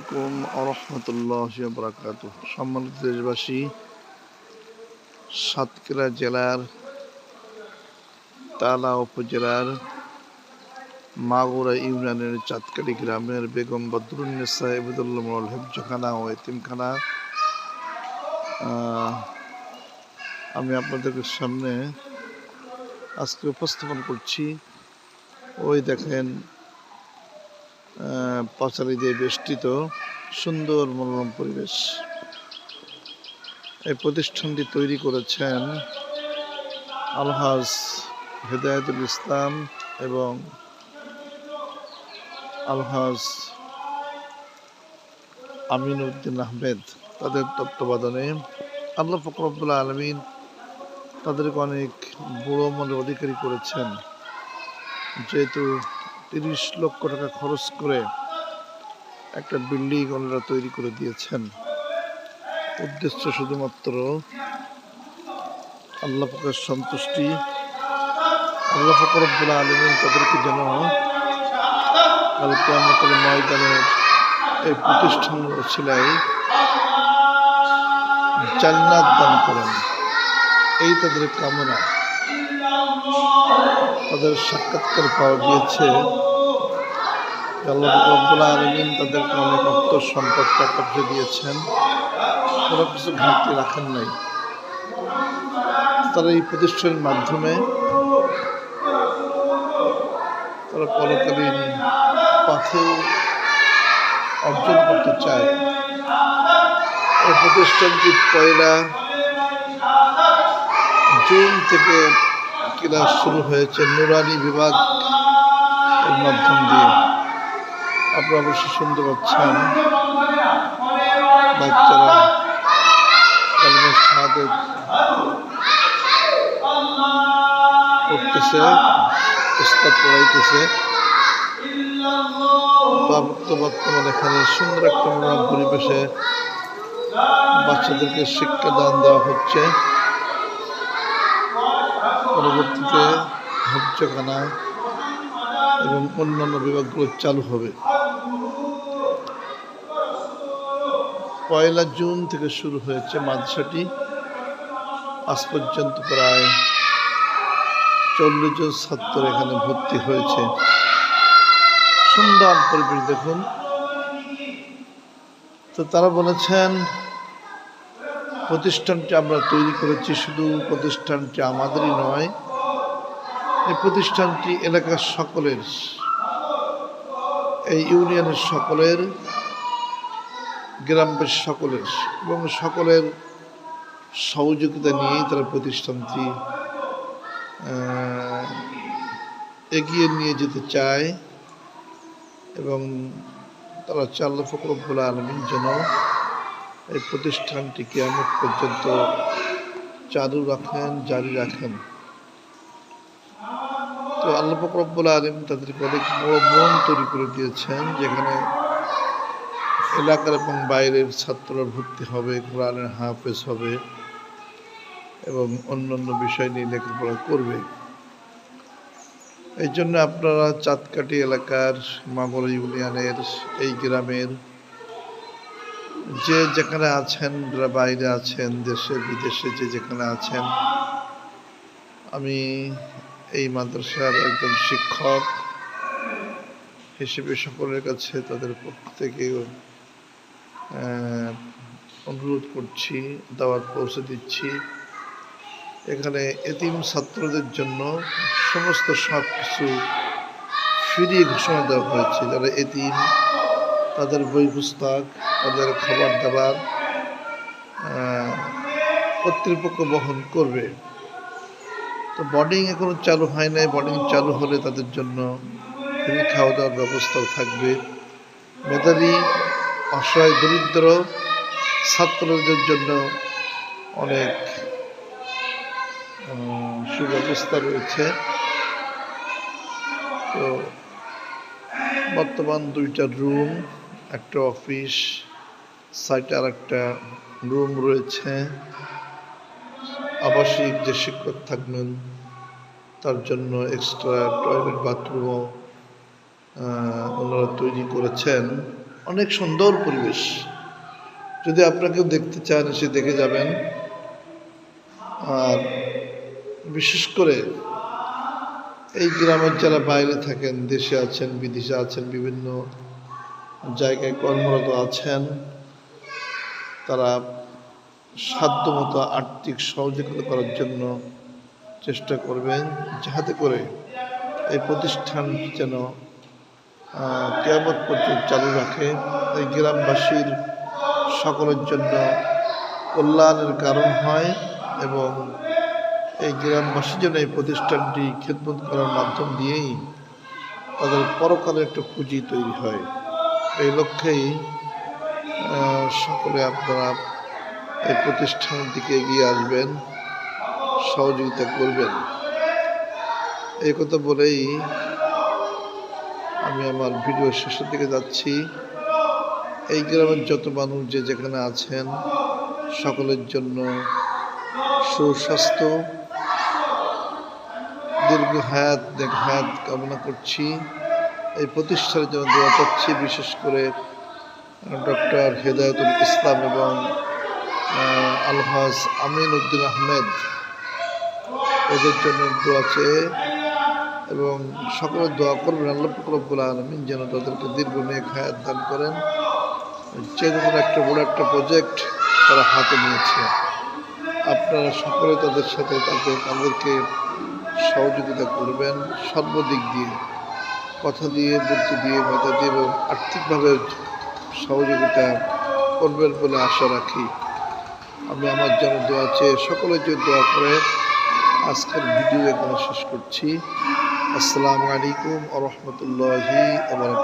আলাইকুম আরহামতুল্লাহি ওয়া বারাকাতুহু। সম্মানিত দেশবাসী, সাতক্ষীরা জেলার তালা উপজেলার মাগুরা ইউনিয়নের চাঁদকাটি গ্রামের বেগম বদরুন্নেসা ইবদুল্লাহ মোড়ল হেফজখানা ও এতিমখানা আমি আপনাদের সামনে আজকে উপস্থাপন করছি। ওই দেখেন পাঁচালী দিয়ে বেষ্টিত সুন্দর মনোরম পরিবেশ। এই প্রতিষ্ঠানটি তৈরি করেছেন আলহাজ হেদায়েতুল ইসলাম এবং আলহাজ আমিন উদ্দিন আহমেদ, তাদের তত্ত্বাবধানে। আল্লাহ পাক রব্বুল আলামিন তাদেরকে অনেক বড় মনের অধিকারী করেছেন, যেহেতু 30 লক্ষ টাকা খরচ করে একটা বিল্ডিং ওনারা তৈরি করে দিয়েছেন। উদ্দেশ্য শুধুমাত্র আল্লাহ পাকের সন্তুষ্টি। আল্লাহ পাক রব্বুল আলামিন তাদেরকে যেন কাল কিয়ামতের ময়দানে এই প্রতিষ্ঠানের ওসিলায় জান্নাত দান করেন, এই তাদের কামনা। তাদের সাক্ষাৎকার পাওয়া গিয়েছে, আল্লাহ রব্বুল আলামিন তাদেরকে অনেক অর্থ সম্পদ টাকা দিয়েছেন, কোনো কিছু ঘাটতি রাখেন নাই। তারা এই প্রতিষ্ঠানের মাধ্যমে তারা পরকালীন পাথেও অর্জন করতে চায়। এই প্রতিষ্ঠানটি 1 জুন থেকে ক্লাস শুরু হয়েছে নুরানি বিভাগ এর মাধ্যম দিয়ে। আপনারা অবশ্যই শুনতে পাচ্ছেন বাচ্চারা কালিমা শাহাদাত পড়তেছে, উস্তাদ পড়াইতেছে। বর্তমানে এখানে সুন্দর একটা মনোরম পরিবেশে বাচ্চাদেরকে শিক্ষাদান দেওয়া হচ্ছে। পরবর্তীতে হেফজখানা এবং অন্যান্য বিভাগগুলো চালু হবে। 1 জুন থেকে শুরু হয়েছে মাদ্রাসাটি। আজ পর্যন্ত প্রায় 40 জন ছাত্র এখানে ভর্তি হয়েছে। সুন্দর পরিবেশ দেখুন। তো তারা বলেছেন প্রতিষ্ঠানটি আমরা তৈরি করেছি, শুধু প্রতিষ্ঠানটি আমাদেরই নয়, এই প্রতিষ্ঠানটি এলাকার সকলের, এই ইউনিয়নের সকলের, গ্রামবাসী সকলের এবং সকলের সহযোগিতা নিয়েই তারা প্রতিষ্ঠানটি এগিয়ে নিয়ে যেতে চায় এবং তারা আল্লাহ পাক রব্বুল আলামিন যেন এই প্রতিষ্ঠানটি কিয়ামত পর্যন্ত চালু রাখেন, জারি রাখেন। তো আল্লাহ পাক রব্বুল আলামিন তাদেরকে অনেক বড় মন তৈরি করে দিয়েছেন, যেখানে এলাকার এবং বাইরের ছাত্ররা ভর্তি হবে, কোরআনের হাফেজ হবে এবং অন্যান্য বিষয় নিয়ে লেখাপড়া করবে। এই জন্য আপনারা চাঁদকাটি এলাকার মাগুরা ইউনিয়নের এই গ্রামের যে যেখানে আছেন, বাইরে আছেন, দেশে বিদেশে যে যেখানে আছেন, আমি এই মাদ্রাসার একজন শিক্ষক হিসেবে সকলের কাছে তাদের পক্ষ থেকে অনুরোধ করছি, দাওয়াত পৌঁছে দিচ্ছি। এখানে এতিম ছাত্রদের জন্য সমস্ত সব কিছু ফ্রি ঘোষণা দেওয়া হয়েছে। যারা এতিম, তাদের বই পুস্তক, তাদের খাবার দাবার কর্তৃপক্ষ বহন করবে। তো বোর্ডিং এখনো চালু হয় নাই, বোর্ডিং চালু হলে তাদের জন্য ফ্রি খাওয়া দাওয়ার ব্যবস্থাও থাকবে। মেধাবী অসহায় দরিদ্র ছাত্রদের জন্য অনেক সুব্যবস্থা রয়েছে। তো বর্তমান 2টা রুম, একটা অফিস, সাইটে আর একটা রুম রয়েছে। আবাসিক যে শিক্ষক থাকবেন তার জন্য এক্সট্রা টয়লেট বাথরুমও ওনারা তৈরি করেছেন। অনেক সুন্দর পরিবেশ। যদি আপনাকেও দেখতে চান এসে দেখে যাবেন। আর বিশেষ করে এই গ্রামের যারা বাইরে থাকেন, দেশে আছেন, বিদেশে আছেন, বিভিন্ন জায়গায় কর্মরত আছেন, তারা সাধ্যমতো আর্থিক সহযোগিতা করার জন্য চেষ্টা করবেন, যাতে করে এই প্রতিষ্ঠান যেন কিয়ামত পর্যন্ত চালু রাখে, এই গ্রামবাসীর সকলের জন্য কল্যাণের কারণ হয় এবং এই গ্রামবাসীর জন্য এই প্রতিষ্ঠানটি খেদমত করার মাধ্যম দিয়েই তাদের পরকালে একটা পুঁজি তৈরি হয়। এই লক্ষ্যেই সকলে আপনারা এই প্রতিষ্ঠানের দিকে এগিয়ে আসবেন, সহযোগিতা করবেন। এই কথা বলেই আমি আমার ভিডিও শেষের দিকে যাচ্ছি। এই গ্রামের যত মানুষ যে যেখানে আছেন সকলের জন্য সুস্বাস্থ্য, দীর্ঘ হায়াত কামনা করছি। এই প্রতিষ্ঠানের জন্য দোয়া চাচ্ছি, বিশেষ করে ডক্টর হেদায়েতুল ইসলাম এবং আলহাজ আমিন উদ্দিন আহমেদ, ওদের জন্য দোয়া চেয়ে এবং সকলের দোয়া করবেন আল্লাহ পাক রব্বুল আলামিন যেন তাদেরকে দীর্ঘ নেক হায়াত দান করেন। যেরকম একটা বড় একটা প্রজেক্ট তারা হাতে নিয়েছে, আপনারা সকলে তাদের সাথে তাদেরকে সহযোগিতা করবেন সর্বদিক দিয়ে, কথা দিয়ে, বুদ্ধি দিয়ে, মেধা দিয়ে এবং আর্থিকভাবে সহযোগিতা করবেন বলে আশা রাখি। আমি আমার জন্য দোয়া চেয়ে সকলের জন্য দোয়া করে আজকের ভিডিও এখানে শেষ করছি। আসসালামু আলাইকুম ওয়া রাহমাতুল্লাহি ওয়া বারাকাতুহু।